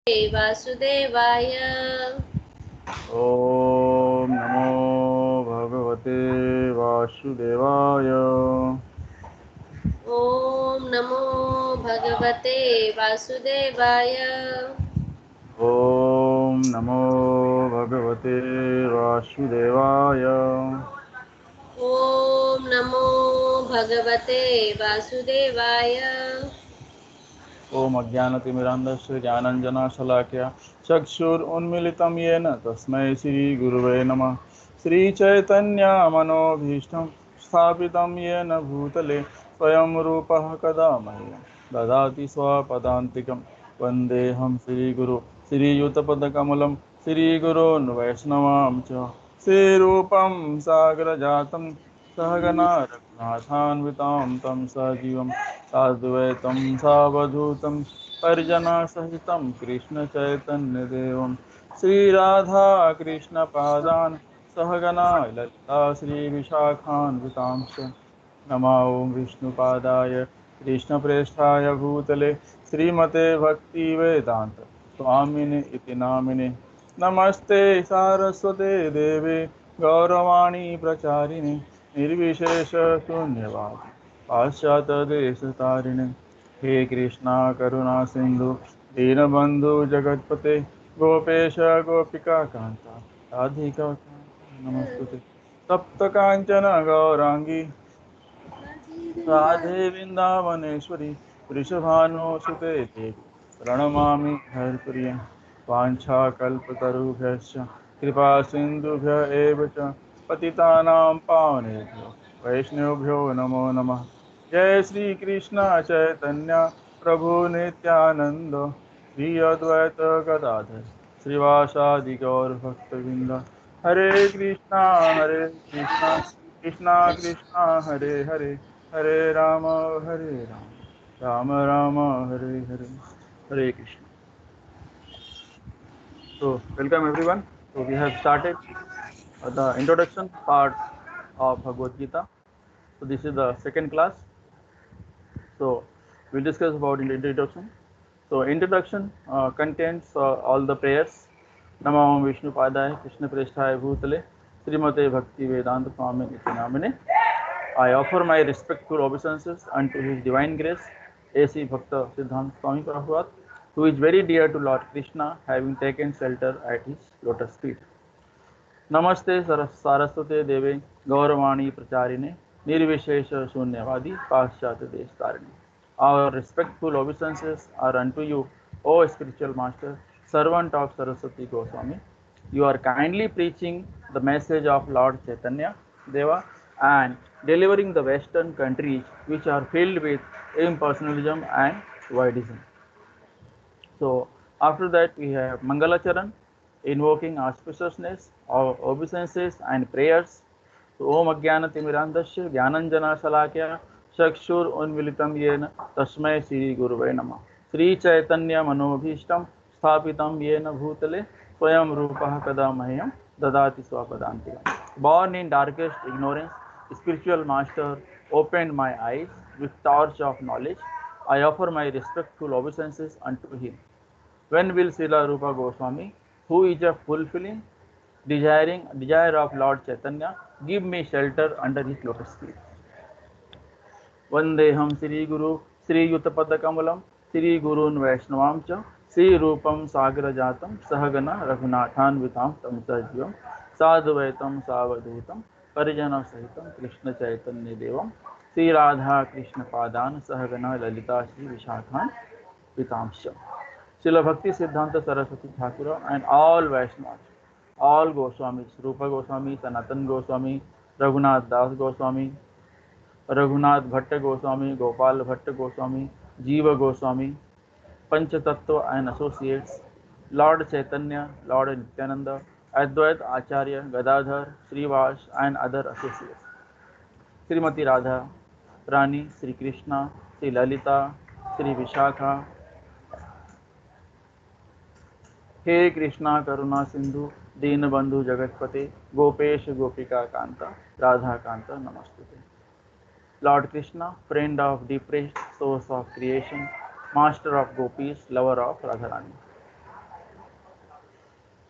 वासुदेवाय। ओम नमो भगवते वासुदेवाय। ओम नमो भगवते वासुदेवाय। ओम नमो भगवते वासुदेवाय। ओम नमो भगवते वासुदेवाय। ओम अज्ञानतिमिरान्धस्य ज्ञानञ्जनशलाकया चक्षुरुन्मीलितं येन तस्मै श्रीगुरुवे नमः। श्रीचैतन्यमनोभीष्टं स्थापितं येन भूतले स्वयं रूपः कदा मह्यं ददाति स्वपदान्तिकं। वन्देऽहं श्रीगुरु श्रीयुतपदकमलं श्रीगुरोन् वैष्णवां च श्रीरूपं सागरजातं सहगना रघुनाथान्वितां तं सजीवं साद्वैतं सावधूतं परिजनसहितं कृष्णचैतन्यदेवं श्रीराधा कृष्णपादान् सहगना ललिता श्रीविशाखान्वितांश्च नमो विष्णुपादाय कृष्णप्रेष्ठाय भूतले श्रीमते भक्तिवेदान्त स्वामिने इति नामिने। नमस्ते सारस्वते देवे गौरवाणी प्रचारिणे निर्विशेष शून्यवादी पाश्चात्यदेशतारिणे। हे कृष्णा करुणा सिंधु दीनबंधु जगतपते गोपेश गोपिका कांता राधिका नमस्तुते। सप्त कांचन गौरांगी राधे वृंदावनेश्वरी वृषभानुसुते देवी प्रणमामि हरप्रिय। वाञ्छाकल्पतरुभ्यश्च कृपा सिन्धुभ्य एव च पतितानां पावनेभ्यो वैष्णवेभ्यो नमो नमः। जय श्री कृष्ण चैतन्य प्रभु नित्यानंद श्री अद्वैत गदाधर श्रीवासादि गौर भक्तवृंद। हरे कृष्णा कृष्णा कृष्णा हरे हरे हरे राम राम राम हरे हरे। हरे Krishna. So, welcome everyone. So, we have started the introduction part of Bhagavad Gita. So, this is the second class. So, we'll discuss about introduction. So, introduction contains all the prayers. Namo Vishnu Padaya Krishna Preshthaya Bhutale Srimate Bhakti Vedanta Swami Iti Namine. I offer my respectful obeisances unto His Divine Grace, A.C. Bhakta Siddhanta Swami Prabhupada, who is very dear to Lord Krishna, having taken shelter at his lotus feet. Namaste Saraswate Deve Gauravani Pracharine Nirvishesha Shunyavadi Paschatya Deshtarine. Our respectful obeisances are unto you, O spiritual master, servant of Saraswati Goswami. You are kindly preaching the message of Lord Chaitanya Deva and delivering the Western countries which are filled with impersonalism and voidism. So after that we have Mangalacharan, invoking auspiciousness, obeisances and prayers. So Om Ajnana Timirandasya Jnananjana Salakya Chakshur Unmilitam Yena Tasmai Sri Guruvai Namah. Sri Chaitanya Manobhishtam Sthapitam Yena Bhutale Swayam Rupah Kada Mahyam Dadati Swapadantikam. Born in darkest ignorance, spiritual master opened my eyes with torch of knowledge. I offer my respectful obeisances unto him. When will Srila Rupa Goswami, who is a fulfilling desire of Lord Chaitanya, give me shelter under his lotus feet? Vandeham Sri Guru Sri Yutapada Kamalam Sri Gurun Vaishnavam cha Sri Rupam Sagra Jatam Sahagana Raghunathan Vitam Tam Sajjvam Sadhvaitam Savadhutam Parijana Sahitam Krishna Chaitanya Devam Sri Radha Krishna Padan Sahagana Lalita Sri Vishakhan Vitamsha. Srila Bhakti Siddhanta Saraswati Thakura and all Vaishnavas, all Goswamis, Rupa Goswami, Sanatan Goswami, Raghunath Das Goswami, Raghunath Bhatta Goswami, Gopal Bhatta Goswami, Jiva Goswami, Panchatattva and Associates, Lord Chaitanya, Lord Nityananda, Advait Acharya, Gadadhar, Srivas and other associates. Srimati Radha, Rani, Sri Krishna, Sri Lalita, Sri Vishakha, हे कृष्णा करुणा सिंधु दीनबंधु जगतपते गोपेश गोपिका कांता राधा कांता नमस्तुते. Lord Krishna, friend of depressed, source of creation, master of gopis, lover of Radharani.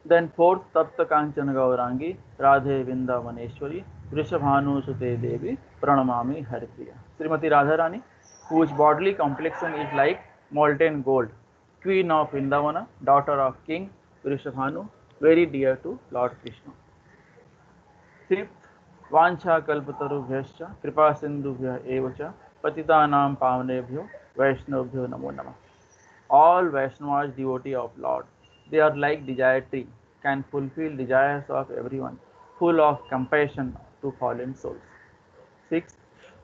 Then fourth, Tapta Kanchana Gaurangi, Radhe Vrindavaneshwari, Vrishabhanu Sute Devi, Pranamami Haripriya. Srimati Radharani, whose bodily complexion is like molten gold, Queen of Vrindavana, daughter of King Vrishabhanu, very dear to Lord Krishna. Fifth, Vancha Kalpatarubhyascha, Kripa Sindhubhya Evacha, Patitanam Pavanebhyo, Vaishnavbhyo Namo Namah. All Vaishnavas devotee of Lord. They are like desire tree, can fulfill desires of everyone, full of compassion to fallen souls. Sixth,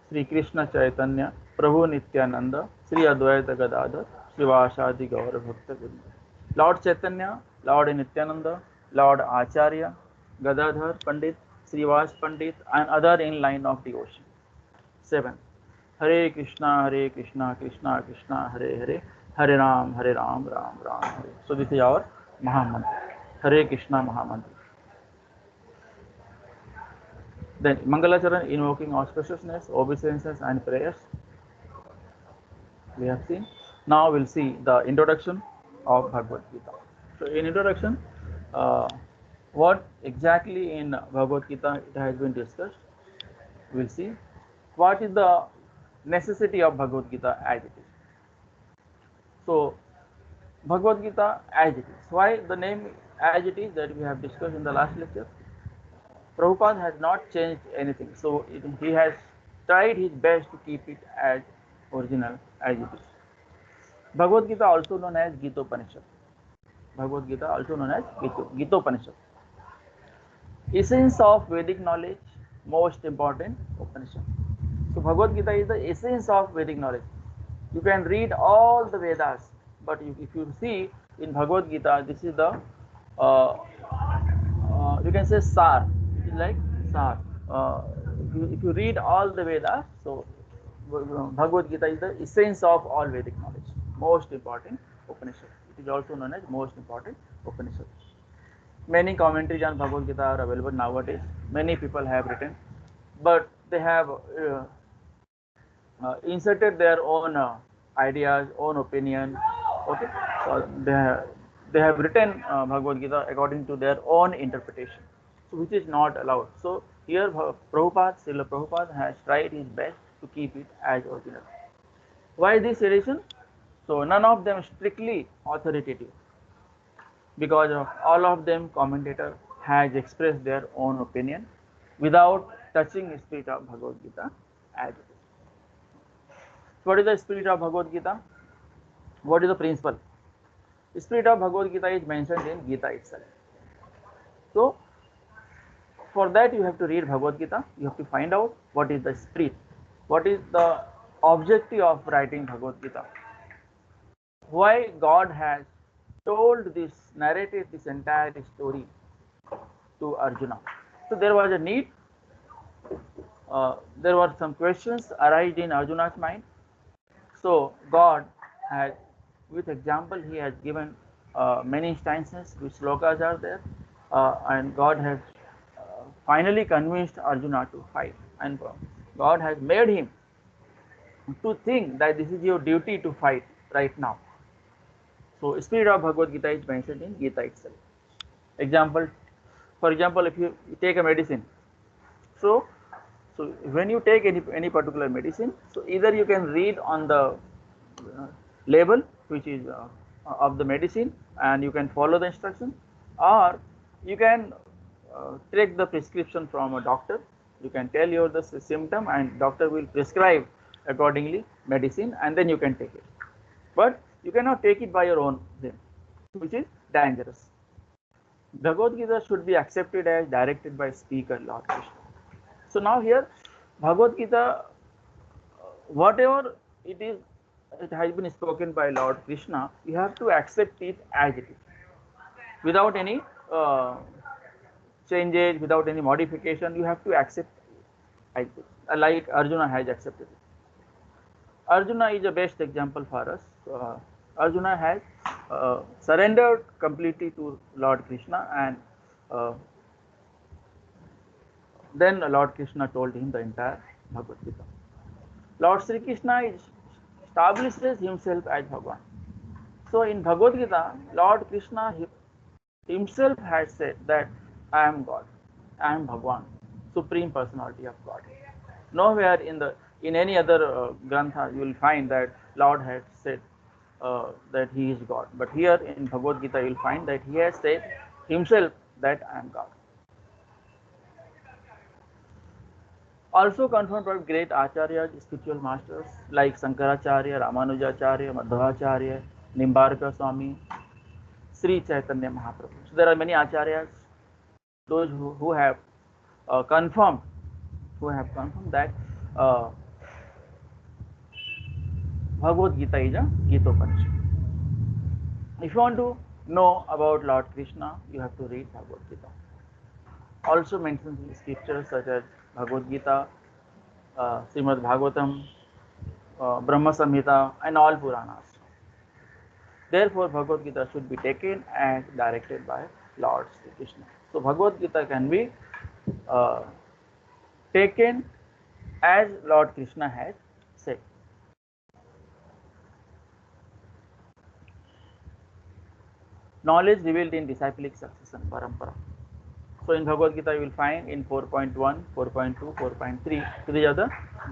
Sri Krishna Chaitanya, Prabhu Nityananda, Sri Advaita Gadadhar, Srivasadi Gaura Bhakta Vrinda. Lord Chaitanya, Lord Nityananda, Lord Acharya, Gadadhar Pandit, Srivas Pandit, and other in line of devotion. 7. Hare Krishna, Krishna Krishna, Hare Hare, Hare Ram, Ram Ram, Hare. So this is our Mahamantra. Hare Krishna Mahamantra. Then Mangalacharan invoking auspiciousness, obeisances and prayers. We have seen. Now we'll see the introduction of Bhagavad Gita. So in introduction, what exactly in Bhagavad Gita it has been discussed. We'll see. What is the necessity of Bhagavad Gita as it is. So Bhagavad Gita as it is. Why the name as it is, that we have discussed in the last lecture. Prabhupada has not changed anything. So he has tried his best to keep it as original as it is. Bhagavad Gita also known as Gitopanishad. Bhagavad Gita also known as Gitopanishad. Essence of Vedic knowledge, most important Upanishad. So Bhagavad Gita is the essence of Vedic knowledge. You can read all the Vedas, but if you see in Bhagavad Gita, this is the you can say Sar. It is like Sar. If you read all the Vedas, so Bhagavad Gita is the essence of all Vedic knowledge, most important Upanishad. It is also known as most important Upanishad. Many commentaries on Bhagavad Gita are available nowadays. Many people have written, but they have inserted their own ideas, own opinion. Okay, so they have written Bhagavad Gita according to their own interpretation, so which is not allowed. So here Srila Prabhupada has tried his best to keep it as original. Why this edition? So none of them strictly authoritative, because of all of them commentator has expressed their own opinion without touching the spirit of Bhagavad Gita as it is. What is the spirit of Bhagavad Gita? What is the principle? The spirit of Bhagavad Gita is mentioned in Gita itself. So for that you have to read Bhagavad Gita. You have to find out what is the spirit, what is the objective of writing Bhagavad Gita, why God has told this, narrated this entire story to Arjuna. So there was a need, there were some questions arised in Arjuna's mind. So God has, with example, he has given many instances which slokas are there, and God has finally convinced Arjuna to fight, and God has made him to think that this is your duty to fight right now. So spirit of Bhagavad Gita is mentioned in Gita itself. For example, if you take a medicine, so when you take any particular medicine, so either you can read on the label which is of the medicine and you can follow the instruction, or you can take the prescription from a doctor. You can tell your the symptom and doctor will prescribe accordingly medicine, and then you can take it. But you cannot take it by your own whim, which is dangerous. Bhagavad Gita should be accepted as directed by speaker Lord Krishna. So now here Bhagavad Gita, whatever it is, it has been spoken by Lord Krishna, you have to accept it as it is, without any changes, without any modification. You have to accept it as it is, like Arjuna has accepted it. Arjuna is the best example for us. Arjuna has surrendered completely to Lord Krishna, and then Lord Krishna told him the entire Bhagavad Gita. Lord Sri Krishna establishes himself as Bhagavan. So in Bhagavad Gita, Lord Krishna himself had said that I am God, I am Bhagwan, supreme personality of God. Nowhere in any other grantha you will find that Lord had said that he is God. But here in Bhagavad Gita you will find that he has said himself that I am God. Also confirmed by great acharyas, spiritual masters like Shankaracharya, Ramanujacharya, Madhvacharya, Nimbarka Swami, Sri Chaitanya Mahaprabhu. So there are many acharyas, those who have confirmed, that Bhagavad Gita is a Gitopanishad. If you want to know about Lord Krishna, you have to read Bhagavad Gita. Also mentions in scriptures such as Bhagavad Gita, Srimad Bhagavatam, Brahma Samhita, and all Puranas. Therefore, Bhagavad Gita should be taken as directed by Lord Sri Krishna. So, Bhagavad Gita can be taken as Lord Krishna has said. Knowledge revealed in disciplic succession, parampara. So, in Bhagavad Gita, you will find in 4.1, 4.2, 4.3, these are the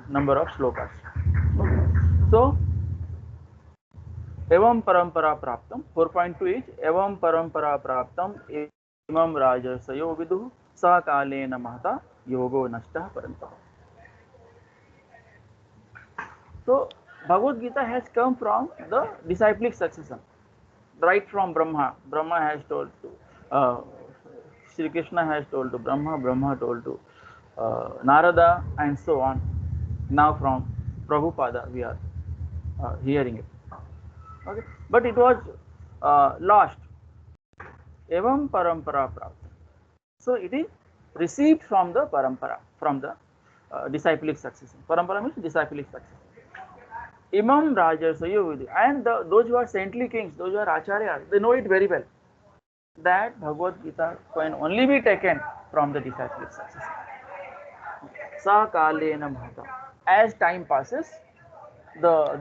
number of slokas. So, एवं परंपरा प्राप्तम 4.2 is एवं परंपरा प्राप्तम इमं राजर्षयो विदुः स कालेन महता योगो नष्टः परन्तप. So Bhagavad Gita has come from the disciplic succession, right from Brahma. Brahma has told to Sri Krishna has told to Brahma, Brahma told to Narada, and so on. Now from Prabhupada we are hearing it. Okay, but it was lost. Evam parampara prapta. So it is received from the parampara, from the disciplic succession. Parampara means disciplic succession. Imam Rajarsayo, and those who are saintly kings, those who are acharyas, they know it very well that Bhagavad Gita can only be taken from the disciplic succession. Sa kalena bhata. As time passes,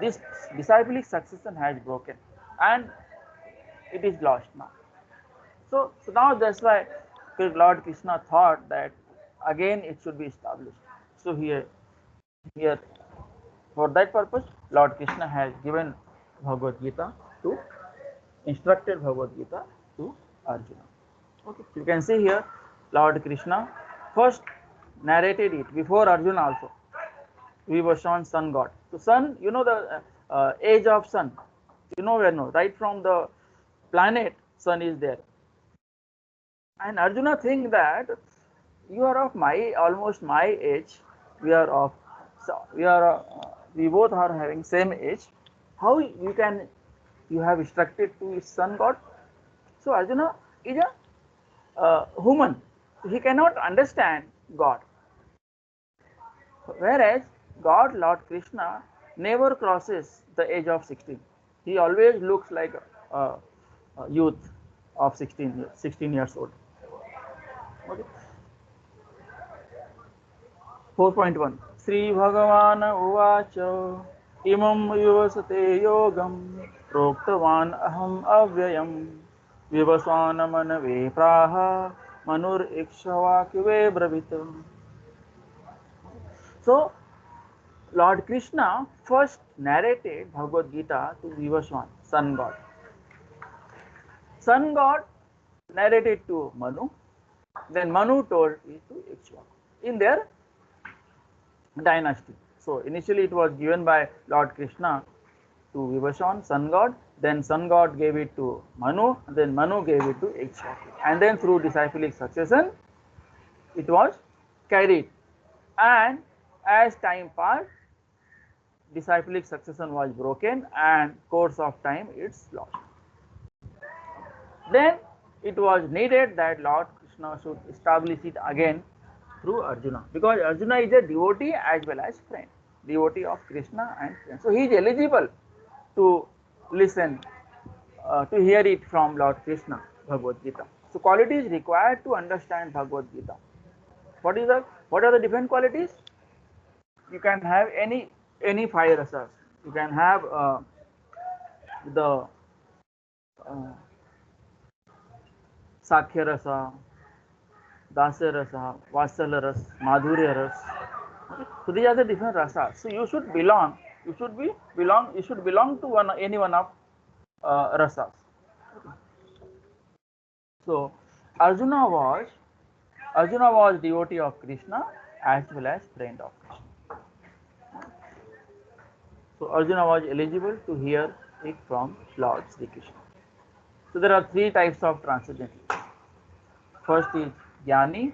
this disciplic succession has broken and it is lost now. So now that's why Lord Krishna thought that again it should be established. So here for that purpose, Lord Krishna has given Bhagavad Gita to instructed Bhagavad Gita to Arjuna. Okay, you can see here Lord Krishna first narrated it before Arjuna also. We were shown sun god. So sun, you know the age of sun. You know where no, right from the planet, sun is there. And Arjuna think that you are of almost my age. We are of, we both are having same age. How you have instructed to sun god? So Arjuna is a human. He cannot understand God. Whereas God, Lord Krishna, never crosses the age of 16. He always looks like a youth of 16 years old. Okay. 4.1 Sri Bhagavan Uvacha Imam Yuvasate Yogam Proktavan Aham Avyayam Vivaswana Manave Praha Manur Ikshavakive Brahvitam. So Lord Krishna first narrated Bhagavad Gita to Vivaswan, sun god. Sun god narrated to Manu, then Manu told it to Ikshvaku in their dynasty. So initially it was given by Lord Krishna to Vivaswan, sun god, then sun god gave it to Manu, then Manu gave it to Ikshvaku, and then through disciplic succession it was carried, and as time passed, disciplic succession was broken and course of time it's lost. Then it was needed that Lord Krishna should establish it again through Arjuna, because Arjuna is a devotee as well as friend, devotee of Krishna and friend. So he is eligible to listen, to hear it from Lord Krishna, Bhagavad Gita. So qualities required to understand Bhagavad Gita. What are the different qualities? You can have any five rasas. You can have the Sakhya Rasa, Dasya Rasa, Vatsalya Ras, Madhurya Ras. So these are the different rasas. So you should belong to any one of rasas. So Arjuna was devotee of Krishna as well as friend of Krishna. So Arjuna was eligible to hear it from Lord Sri Krishna. So there are three types of transcendental. First is Jnani.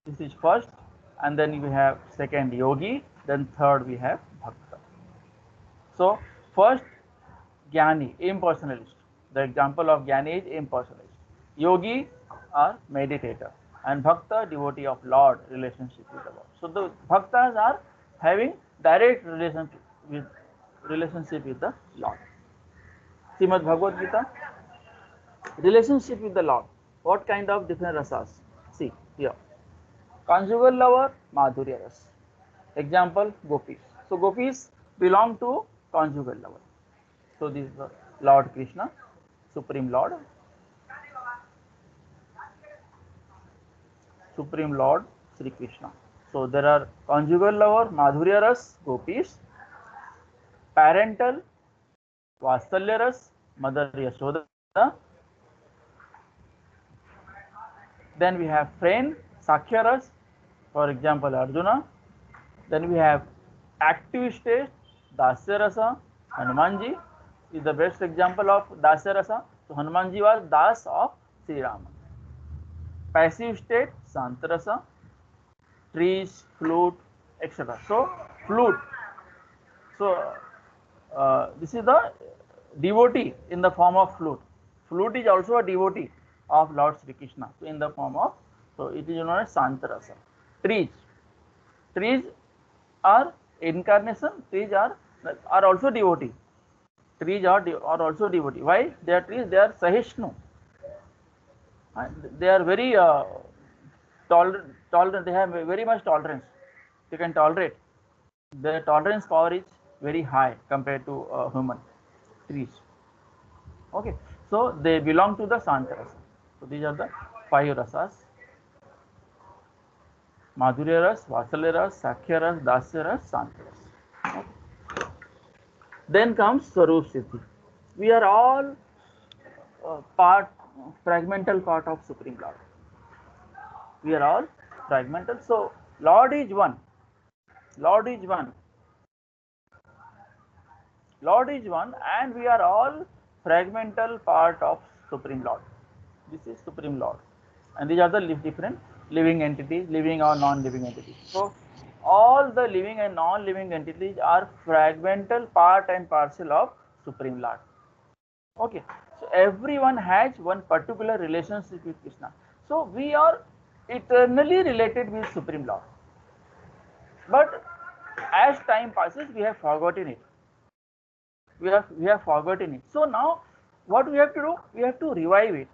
This is first, and then we have second Yogi, then third we have Bhakta. So first Jnani, impersonalist. The example of Jnani is impersonalist. Yogi are meditator, and Bhakta devotee of Lord, relationship with the Lord. So the Bhaktas are having direct relationship with the Lord. Srimad Bhagavad Gita, relationship with the Lord. What kind of different rasas? See here. Conjugal lover, Madhurya ras. Example, gopis. So gopis belong to conjugal lover. So this is the Lord Krishna, Supreme Lord Sri Krishna. So there are conjugal lover, Madhurya ras, gopis. Parental, Vatsalya ras, Mother Yashoda. Then we have friend, Sakhya ras, for example Arjuna. Then we have active state, Dasya rasa. Hanumanji is the best example of Dasya rasa. So Hanumanji was Das of Sri Rama. Passive state, Shanta rasa. Trees, flute, etc. So flute. So this is the devotee in the form of flute. Flute is also a devotee of Lord Sri Krishna in the form of, so it is known as Shanta rasa. Trees are incarnation. Trees are also devotee. Trees are also devotee. Why? They are trees. They are Sahishnu. They are very tolerant. They have very much tolerance. They can tolerate. Their tolerance power is very high compared to human trees. Okay, so they belong to the Shanta rasa. So these are the 5 rasas: Madhurya ras, Vatsalya ras, Sakhya ras, Dasya ras, Shanta ras. Okay. Then comes Swarup Siddhi. We are all fragmental part of Supreme Lord. We are all fragmental. So Lord is one. Lord is one. Lord is one, and we are all fragmental part of Supreme Lord. This is Supreme Lord, and these are the different living entities, living or non-living entities. So all the living and non-living entities are fragmental part and parcel of Supreme Lord. Okay, so everyone has one particular relationship with Krishna. So we are eternally related with Supreme Lord. But as time passes, we have forgotten it. We have forgotten it. So now what we have to do? We have to revive it.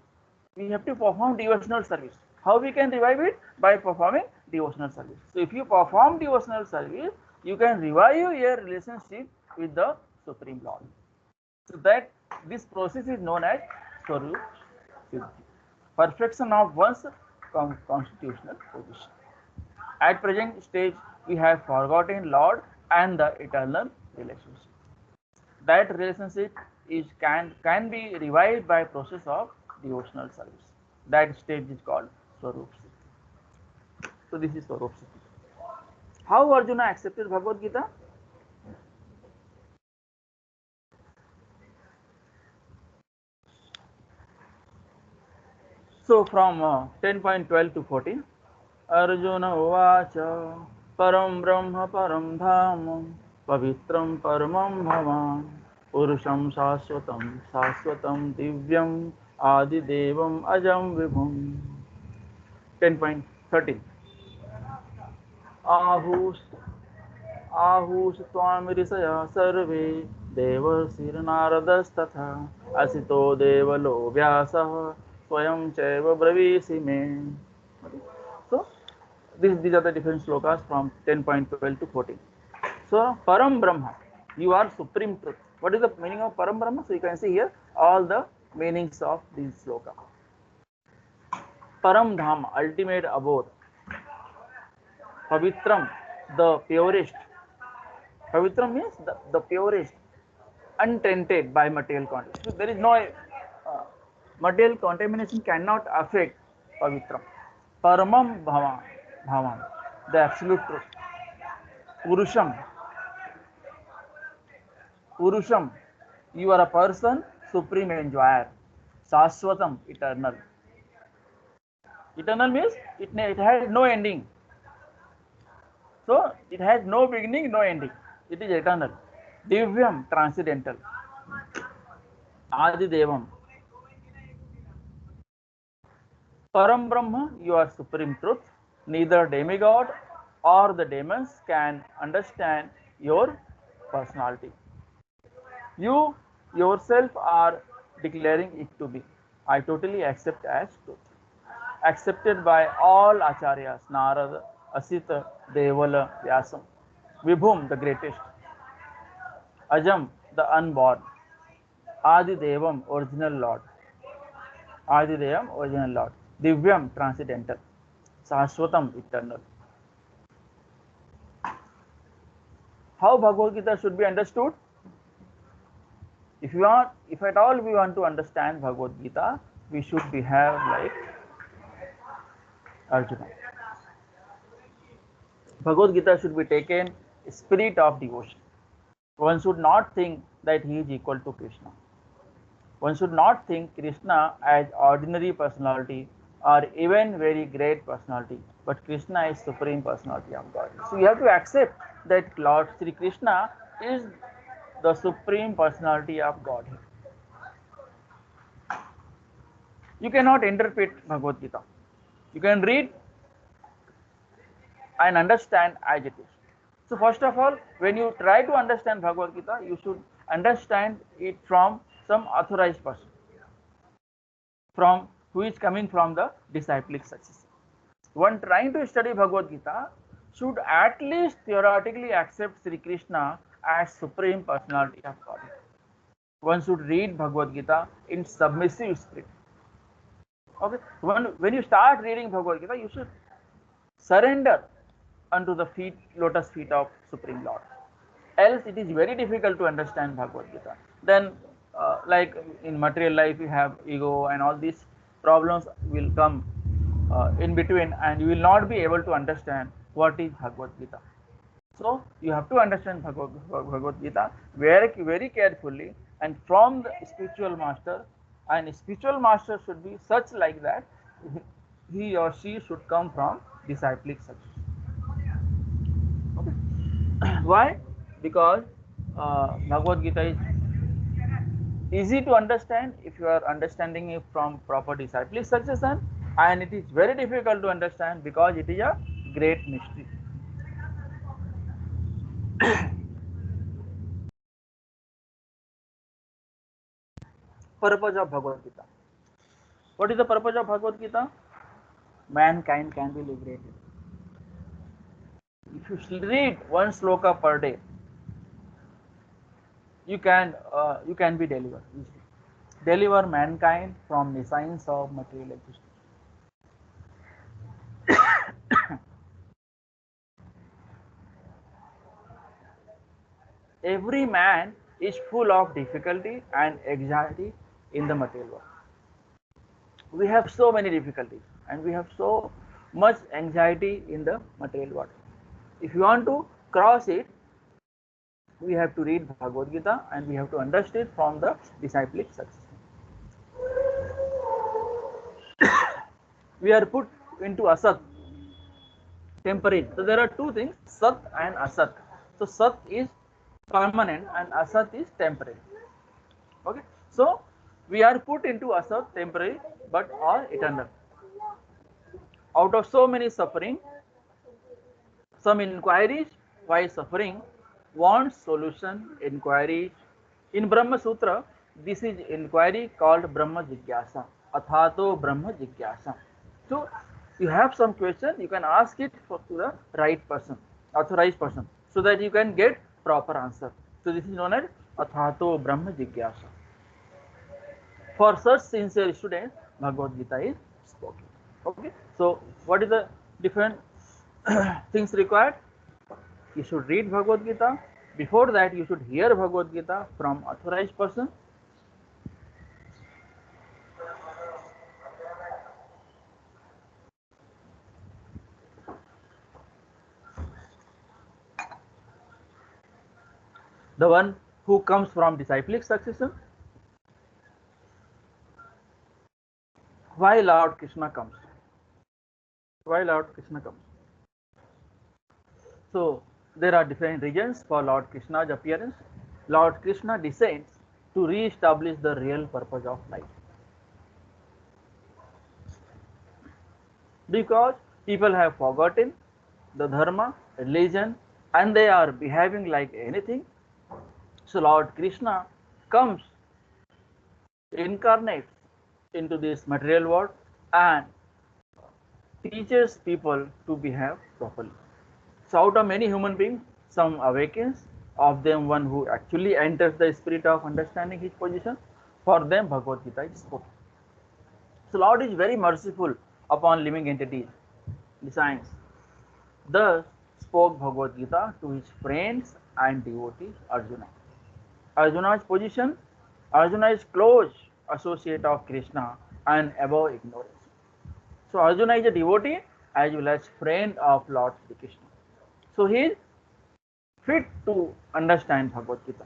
We have to perform devotional service. How we can revive it? By performing devotional service. So if you perform devotional service, you can revive your relationship with the Supreme Lord. So that this process is known as Swarup Siddhi, perfection of one's constitutional position. At present stage, we have forgotten Lord and the eternal relationship. That relationship can be revived by process of devotional service. That stage is called Swarup Siddhi. So this is Swarup Siddhi. How Arjuna accepted Bhagavad Gita? So from 10.12 to 14, Arjuna Uvacha Param Brahma Param Dham Pavitram Paramam Bhavan Purusham Shashvatam Divyam Adi Devam Ajam Vibhum. 10.13 आहूष त्वाम ऋषया सर्वे देवर्षिर्नारदस्तथा असितो देवलो व्यासः स्वयं चैव ब्रवीषि मे. So these are the different slokas from 10.12 to 14. So Param Brahma, you are supreme truth. What is the meaning of Param Brahma? So you can see here, all the meanings of this sloka. Param Dham, ultimate abode. Pavitram, the purest. Pavitram means the purest, untainted by material contamination. So there is no material contamination cannot affect Pavitram. Paramam Bhavam, the absolute truth. Purusham, Purusham, you are a person, supreme enjoyer. Saswatam, eternal. Eternal means it has no ending. So it has no beginning, no ending. It is eternal. Divyam, transcendental. Adi Devam. Param Brahma, you are supreme truth. Neither demigod or the demons can understand your personality. You yourself are declaring it to be. I totally accept as truth. Accepted by all acharyas, Narada, Asita, Devala, Vyasam, Vibhum, the greatest, Ajam, the unborn, Adi Devam, original Lord, Adi Devam, original Lord, Divyam, transcendental, Sashwatam, eternal. How Bhagavad Gita should be understood? If at all we want to understand Bhagavad Gita, we should behave like Arjuna. Bhagavad Gita should be taken spirit of devotion. One should not think that he is equal to Krishna. One should not think Krishna as ordinary personality or even very great personality, but Krishna is supreme personality of God. So you have to accept that Lord Sri Krishna is the supreme personality of Godhead. You cannot interpret Bhagavad Gita. You can read and understand as it is. So first of all, when you try to understand Bhagavad Gita, you should understand it from some authorized person, from who is coming from the disciplic successor. One trying to study Bhagavad Gita should at least theoretically accept Sri Krishna as supreme personality of God. One should read Bhagavad Gita in submissive spirit. Okay, when you start reading Bhagavad Gita, you should surrender unto the lotus feet of Supreme Lord. Else it is very difficult to understand Bhagavad Gita. Then like in material life, you have ego and all these problems will come in between, and you will not be able to understand what is Bhagavad Gita. So you have to understand Bhagavad Gita very, very carefully, and from the spiritual master. And spiritual master should be such like that he or she should come from disciplic success. Okay. Why? Because Bhagavad Gita is easy to understand if you are understanding it from proper disciplic succession, and it is very difficult to understand because it is a great mystery. Purpose of Bhagavad Gita. What is the purpose of Bhagavad Gita? Mankind can be liberated. If you read one sloka per day, you can be delivered. Deliver mankind from the science of material existence. Every man is full of difficulty and anxiety in the material world. We have so many difficulties and we have so much anxiety in the material world. If you want to cross it, we have to read Bhagavad Gita and we have to understand from the disciplic success. We are put into asat, temporary. So there are two things, sat and asat. So sat is permanent and asat is temporary. Okay, so we are put into asat, temporary, but are eternal. Out of so many suffering, some inquiries why suffering wants solution. Inquiries in Brahma Sutra, this is inquiry called Brahma Jigyasa, Athato Brahma Jigyasa. So you have some question, you can ask it to the right person, authorized person, so that you can get proper answer. So this is known as Athato Brahma Jigyasa. For such sincere students, Bhagavad Gita is spoken. Okay. So what is the different things required? You should read Bhagavad Gita. Before that, you should hear Bhagavad Gita from authorized person. The one who comes from disciplic succession. Why Lord Krishna comes? Why Lord Krishna comes? So there are different reasons for Lord Krishna's appearance. Lord Krishna descends to re-establish the real purpose of life. Because people have forgotten the dharma, religion, and they are behaving like anything. So Lord Krishna comes, incarnates into this material world and teaches people to behave properly. So out of many human beings, some awakens, of them one who actually enters the spirit of understanding his position. For them Bhagavad Gita is spoken. So Lord is very merciful upon living entities, the science. Thus spoke Bhagavad Gita to his friends and devotees Arjuna. Arjuna's position, Arjuna is close associate of Krishna and above ignorance. So Arjuna is a devotee as well as friend of Lord Sri Krishna. So he is fit to understand Bhagavad Gita.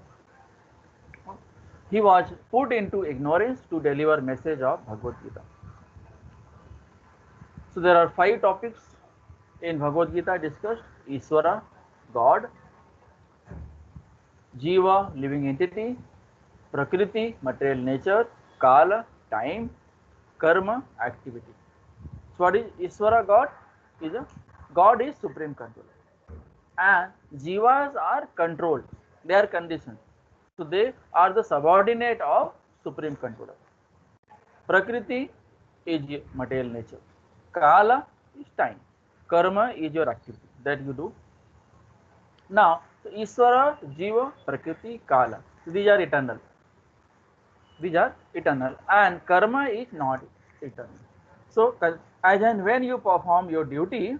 He was put into ignorance to deliver message of Bhagavad Gita. So there are 5 topics in Bhagavad Gita discussed: Ishvara, God; Jiva, living entity; Prakriti, material nature; Kala, time; Karma, activity. So what is Ishvara? God is a God is supreme controller, and Jivas are controlled; they are conditioned. So they are the subordinate of supreme controller. Prakriti is material nature. Kala is time. Karma is your activity that you do. Now, so Ishvara, Jiva, Prakriti, Kala. These are eternal. These are eternal, and karma is not eternal. So, as and when you perform your duty,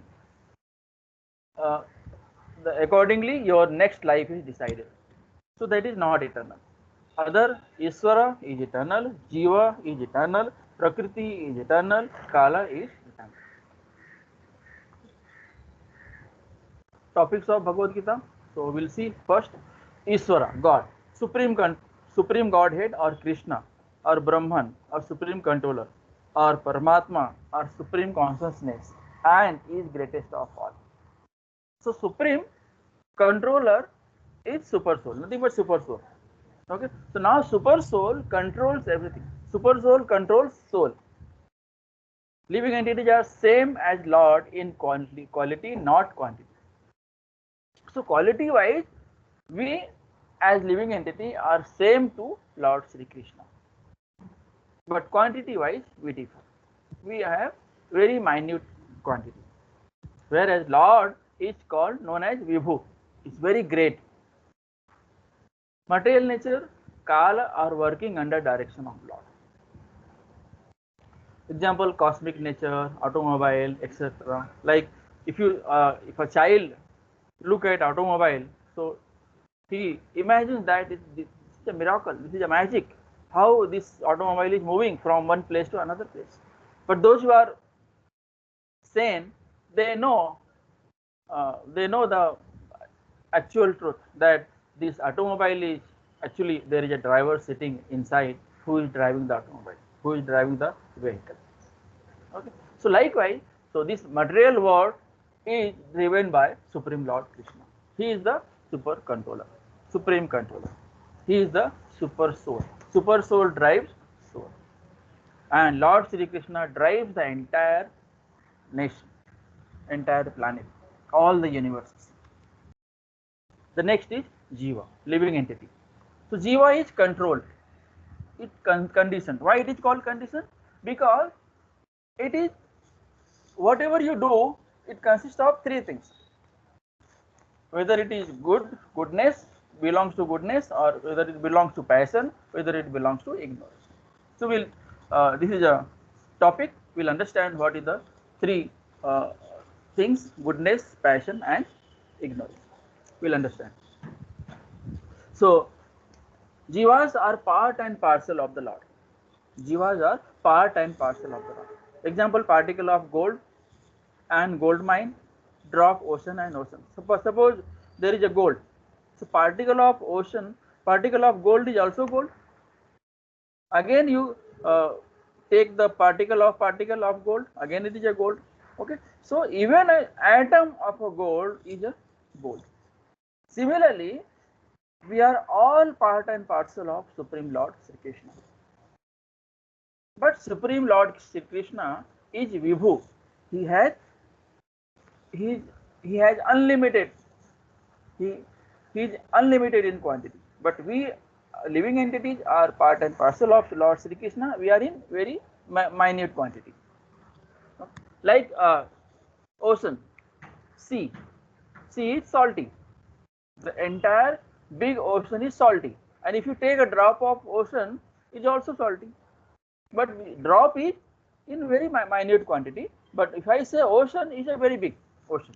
uh, accordingly your next life is decided. So that is not eternal. Other Ishvara is eternal, Jiva is eternal, Prakriti is eternal, Kala is eternal. Topics of Bhagavad Gita. So we'll see first Ishvara, God, supreme Godhead, or Krishna, or Brahman, or supreme controller, or Paramatma, or supreme consciousness, and is greatest of all. So supreme controller is super soul, nothing but super soul. Okay, so now super soul controls everything. Super soul controls soul. Living entities are same as Lord in quality, not quantity. So quality wise, we as living entity are same to Lord Sri Krishna, but quantity wise we differ. We have very minute quantity, whereas Lord is called known as Vibhu. It's very great. Material nature, Kala, are working under direction of Lord. Example: cosmic nature, automobile, etc. Like if if a child look at automobile, so he imagines that this is a miracle, this is a magic, how this automobile is moving from one place to another place. But those who are sane, they know the actual truth, that this automobile is actually, there is a driver sitting inside who is driving the automobile, who is driving the vehicle. Okay. So likewise, so this material world is driven by Supreme Lord Krishna. He is the super controller, supreme controller. He is the super soul. Super soul drives soul, and Lord Sri Krishna drives the entire nation, entire planet, all the universes. The next is Jiva, living entity. So Jiva is controlled. It conditioned. Why it is called conditioned? Because it is, whatever you do, it consists of 3 things. Whether it is goodness belongs to goodness, or whether it belongs to passion, whether it belongs to ignorance. So we'll this is a topic. We'll understand what is the three things: goodness, passion, and ignorance. We'll understand. So jivas are part and parcel of the Lord. Jivas are part and parcel of the Lord. Example: particle of gold and gold mine, drop ocean and ocean. Suppose there is a gold. So particle of gold is also gold. Again you take the particle of gold, again it is a gold. Okay, so even an atom of a gold is a gold. Similarly, we are all part and parcel of Supreme Lord Sri Krishna. But Supreme Lord Sri Krishna is Vibhu. He has he has unlimited. He is unlimited in quantity. But we living entities are part and parcel of Lord Sri Krishna. We are in very minute quantity. Like ocean, sea. Sea is salty. The entire big ocean is salty. And if you take a drop of ocean, it is also salty. But drop is in very minute quantity. But if I say ocean is a very big ocean.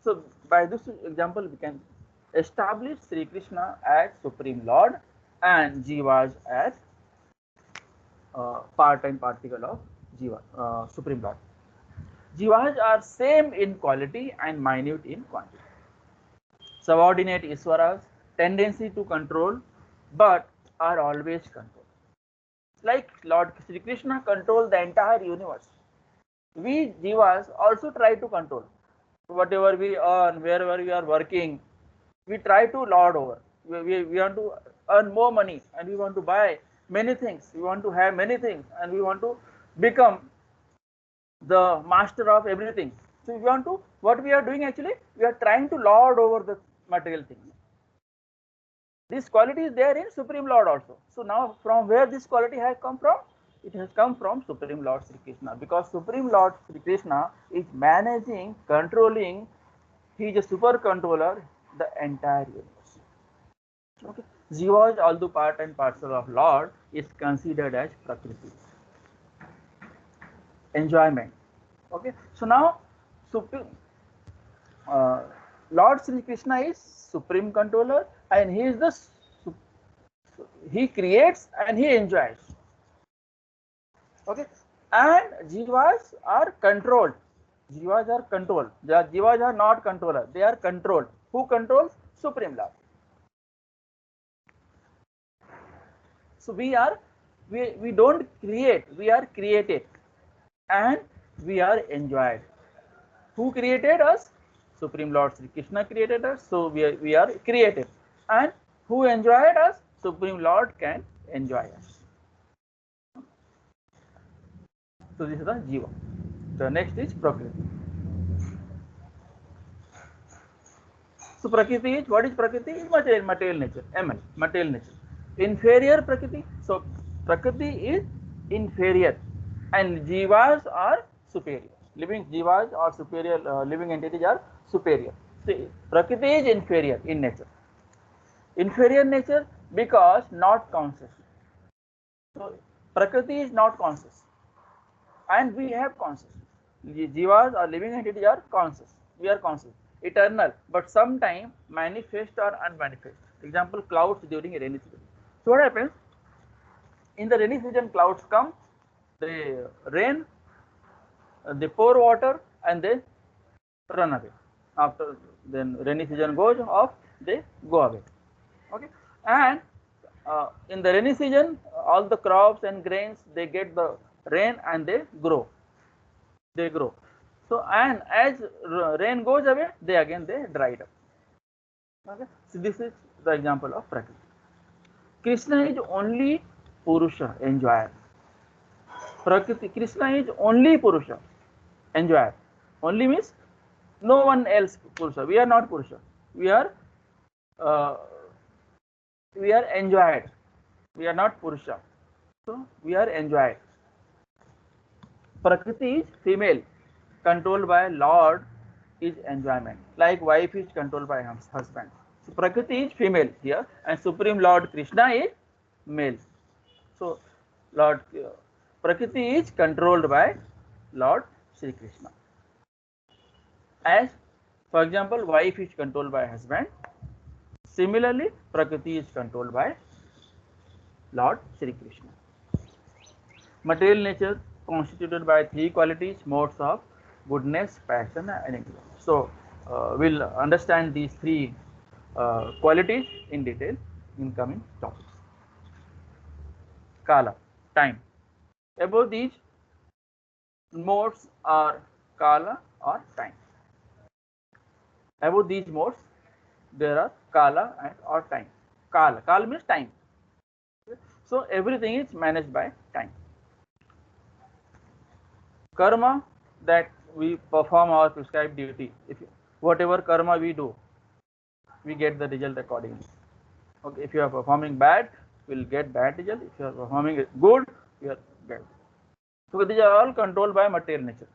So by this example, we can establish Sri Krishna as Supreme Lord and Jivas as part and particle of Jiva, Supreme Lord. Jivas are same in quality and minute in quantity. Subordinate Iswaras, tendency to control, but are always controlled. Like Lord Sri Krishna controls the entire universe. We Jivas also try to control. Whatever we earn, wherever we are working, we try to lord over. We want to earn more money and we want to buy many things. We want to have many things and we want to become the master of everything. So we want to, what we are doing actually, we are trying to lord over the material things. This quality is there in Supreme Lord also. So now from where this quality has come from? It has come from Supreme Lord Sri Krishna, because Supreme Lord Sri Krishna is managing, controlling, he is a super controller, the entire universe. Okay. Jiva, although part and parcel of Lord, is considered as Prakriti. Enjoyment. Okay. So now Lord Sri Krishna is supreme controller and he is the he creates and he enjoys. Okay, and jivas are controlled. Jivas are controlled. Jivas are not controller. They are controlled. Who controls? Supreme Lord. So we don't create. We are created, and we are enjoyed. Who created us? Supreme Lord Sri Krishna created us. So we are created, and who enjoyed us? Supreme Lord can enjoy us. So this is the Jiva. The next is Prakriti. So Prakriti is, what is Prakriti? Is material nature, ML, material nature. Inferior Prakriti. So Prakriti is inferior and Jivas are superior. Living Jivas are superior, living entities are superior. So Prakriti is inferior in nature. Inferior nature because not conscious. So Prakriti is not conscious and we have conscious. Jivas or living entities are conscious. We are conscious, eternal, but sometime manifest or unmanifest. Example, clouds during a rainy season. So what happens? In the rainy season, clouds come, they rain, they pour water, and they run away. After then rainy season goes off, they go away. Okay, and in the rainy season, all the crops and grains, they get the rain and they grow. They grow. So and as rain goes away, they dried up. Okay, so this is the example of Prakriti. Krishna is only Purusha, enjoyer. Prakriti, Krishna is only Purusha, enjoyer. Only means no one else Purusha. We are not Purusha. We are enjoyed. We are not Purusha. So we are enjoyed. Prakriti is female, controlled by Lord is enjoyment. Like wife is controlled by husband. So Prakriti is female here, and Supreme Lord Krishna is male. So Lord Prakriti is controlled by Lord Sri Krishna. As for example, wife is controlled by husband. Similarly, Prakriti is controlled by Lord Sri Krishna. Material nature constituted by three qualities, modes of goodness, passion, and ignorance. So, we'll understand these three qualities in detail in coming topics. Kala, time. Above these modes are Kala or time. Above these modes, there are Kala and or time. Kala means time. So, everything is managed by time. Karma, that we perform our prescribed duty. Whatever karma we do, we get the result accordingly. Okay, if you are performing bad, we will get bad result. If you are performing good, you are good. So these are all controlled by material nature.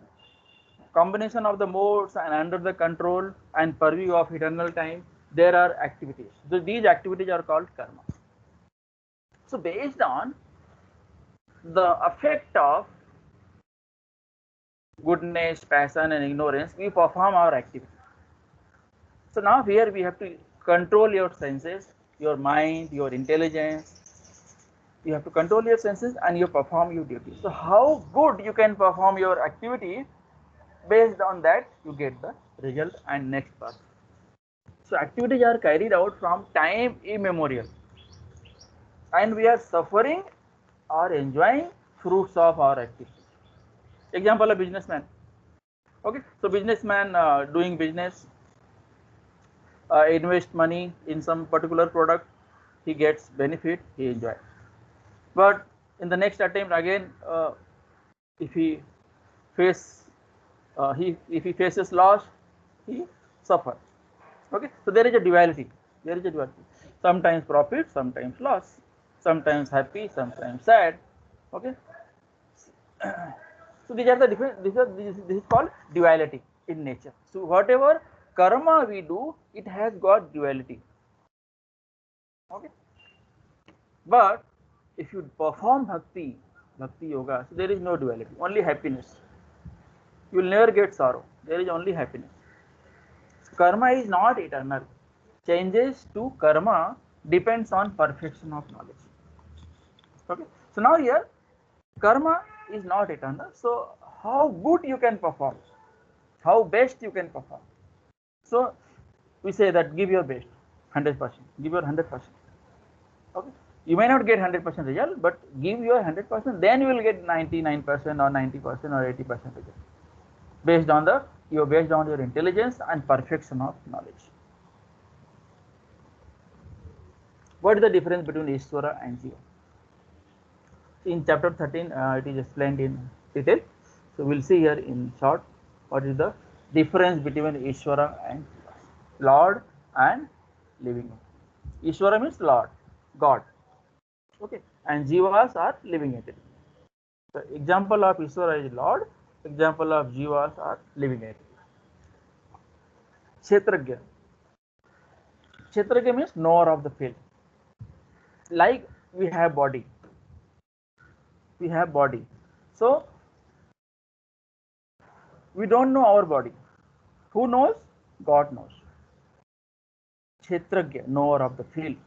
Combination of the modes and under the control and purview of eternal time, there are activities. So these activities are called karma. So based on the effect of goodness, passion, and ignorance, we perform our activity. So now here we have to control your senses, your mind, your intelligence. You have to control your senses and you perform your duty. So how good you can perform your activity, based on that you get the result and next part. So activities are carried out from time immemorial, and we are suffering or enjoying fruits of our activity. Example, a businessman. Okay, so businessman doing business, invest money in some particular product, he gets benefit, he enjoys. But in the next attempt again, if he faces loss, he suffers. Okay, so there is a duality. Sometimes profit, sometimes loss, sometimes happy, sometimes sad. Okay, so these are the different. This is called duality in nature. So whatever karma we do, it has got duality. Okay, but if you perform bhakti yoga, so there is no duality, only happiness. You will never get sorrow. There is only happiness. Karma is not eternal. Changes to karma depends on perfection of knowledge. Okay, so now here karma is not eternal. So how good you can perform, how best you can perform. So we say that give your best, 100%. Give your 100%. Okay, you may not get 100% result, but give your 100%. Then you will get 99% or 90% or 80% result, based on your intelligence and perfection of knowledge. What is the difference between Ishvara and Jiva? In chapter 13, it is explained in detail. So we'll see here in short what is the difference between Ishvara and Jiva. Lord and living entity. Ishvara means Lord, God. Okay, and Jivas are living entity. So example of Ishvara is Lord. Example of Jivas are living entity. Kshetragya. Kshetragya means knower of the field. Like we have body. So we don't know our body. Who knows? God knows. Kshetragya, knower of the field.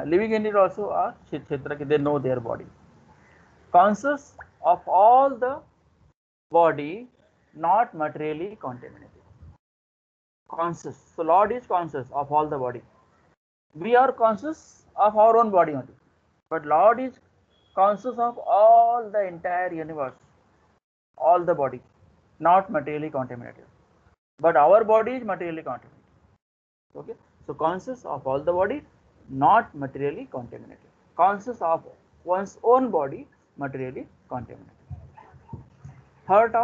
Living entity also are Kshetragya, they know their body. Conscious of all the body, not materially contaminated. Conscious. So Lord is conscious of all the body. We are conscious of our own body only. But Lord is conscious of all the entire universe, all the body, not materially contaminated. But our body is materially contaminated. Okay, so conscious of all the body, not materially contaminated. Conscious of one's own body, materially contaminated. Heart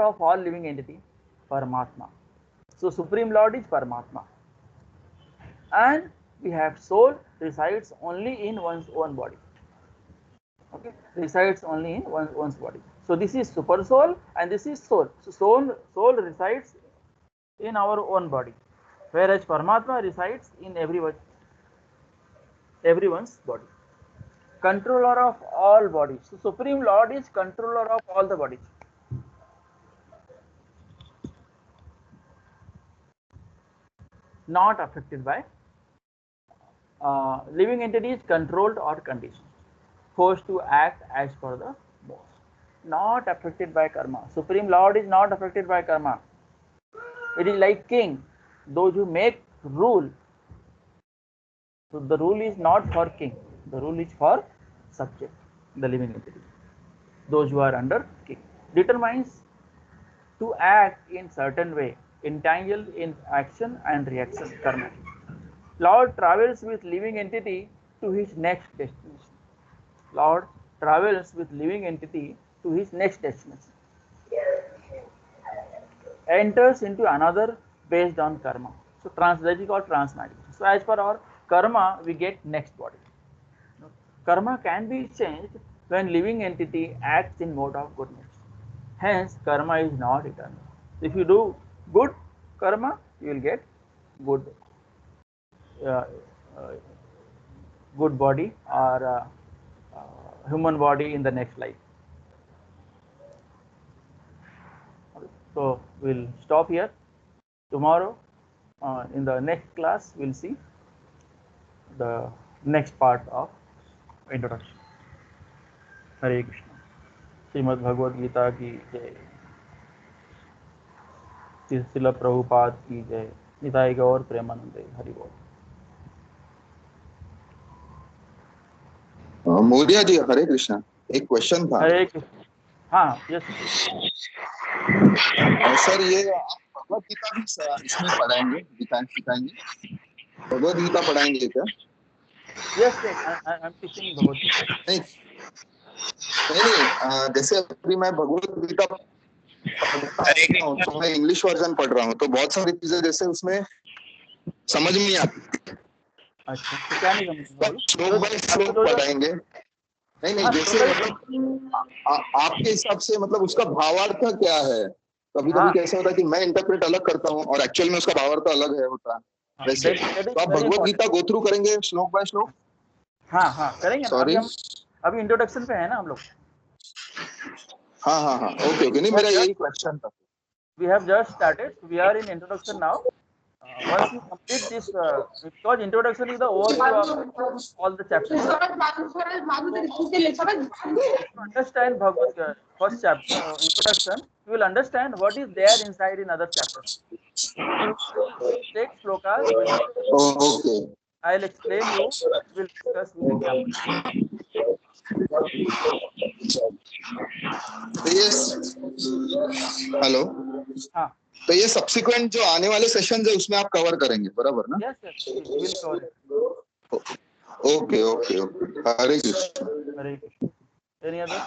of all living entity, Paramatma. So Supreme Lord is Paramatma. And we have soul resides only in one's own body. Okay, resides only in one's body. So this is super soul and this is soul. So soul resides in our own body, whereas Paramatma resides in everybody. everyone's body. Controller of all bodies. So Supreme Lord is controller of all the bodies. Not affected by living entities, controlled or conditioned, forced to act as per the boss. Not affected by karma. Supreme Lord is not affected by karma. It is like king, those who make rule. So the rule is not for king, the rule is for subject, the living entity. Those who are under king determines to act in certain way, entangled in action and reaction, karma. Lord travels with living entity to his next destination. Lord travels with living entity to his next destination. Enters into another based on karma. So that is called transmigration. So as per our karma, we get next body. Karma can be changed when living entity acts in mode of goodness. Hence, karma is not eternal. If you do good karma, you will get good uh, uh, good body or human body in the next life. So we'll stop here. Tomorrow, in the next class, we'll see the next part of introduction. Hare Krishna. Shrimad Bhagavad Gita की जय. श्रील प्रभुपाद की जय. निताय गौर प्रेमानंदे. हरि बोल. मौर्य जी हरे कृष्णा. एक question था. हरे कृष्ण. हाँ, yes sir, ये भगवद गीता भी इसमें पढ़ाएंगे, सिखाएंगे? भगवद गीता पढ़ाएंगे क्या? Yes, I am teaching Bhagavad Gita. नहीं, जैसे अभी मैं भगवद गीता पढ़ता हूँ तो मैं इंग्लिश वर्जन पढ़ रहा हूँ, तो बहुत सारी चीजें जैसे उसमें समझ में नहीं आती. अच्छा, तो क्या नहीं समझ? श्लोक बाय श्लोक पढ़ाएंगे. नहीं, जैसे मतलब आपके हिसाब से मतलब उसका भावार्थ क्या है? कभी कभी कैसा होता है कि मैं इंटरप्रेट अलग करता हूँ और एक्चुअल में उसका भावार्थ अलग होता है. वैसे तो आप भगवद गीता गो थ्रू करेंगे श्लोक बाय श्लोक? हाँ करेंगे. सॉरी, अभी इंट्रोडक्शन पे है ना हम लोग. हाँ, ओके. नहीं, मेरा यही क्वेश्चन था. We have just started. We are in introduction now. Once you complete this, because introduction is the overview of all the chapters. So, if you understand Bhagavad first chapter introduction, you will understand what is there inside in other chapters. We'll take slokas. Okay. I'll explain you. We'll discuss with examples. तो ये hello. हाँ. तो ये subsequent जो आने वाले session है उसमें आप कवर करेंगे, बराबर ना? Yes, we'll cover it. Okay. Hare Krishna. Hare Krishna. Any other?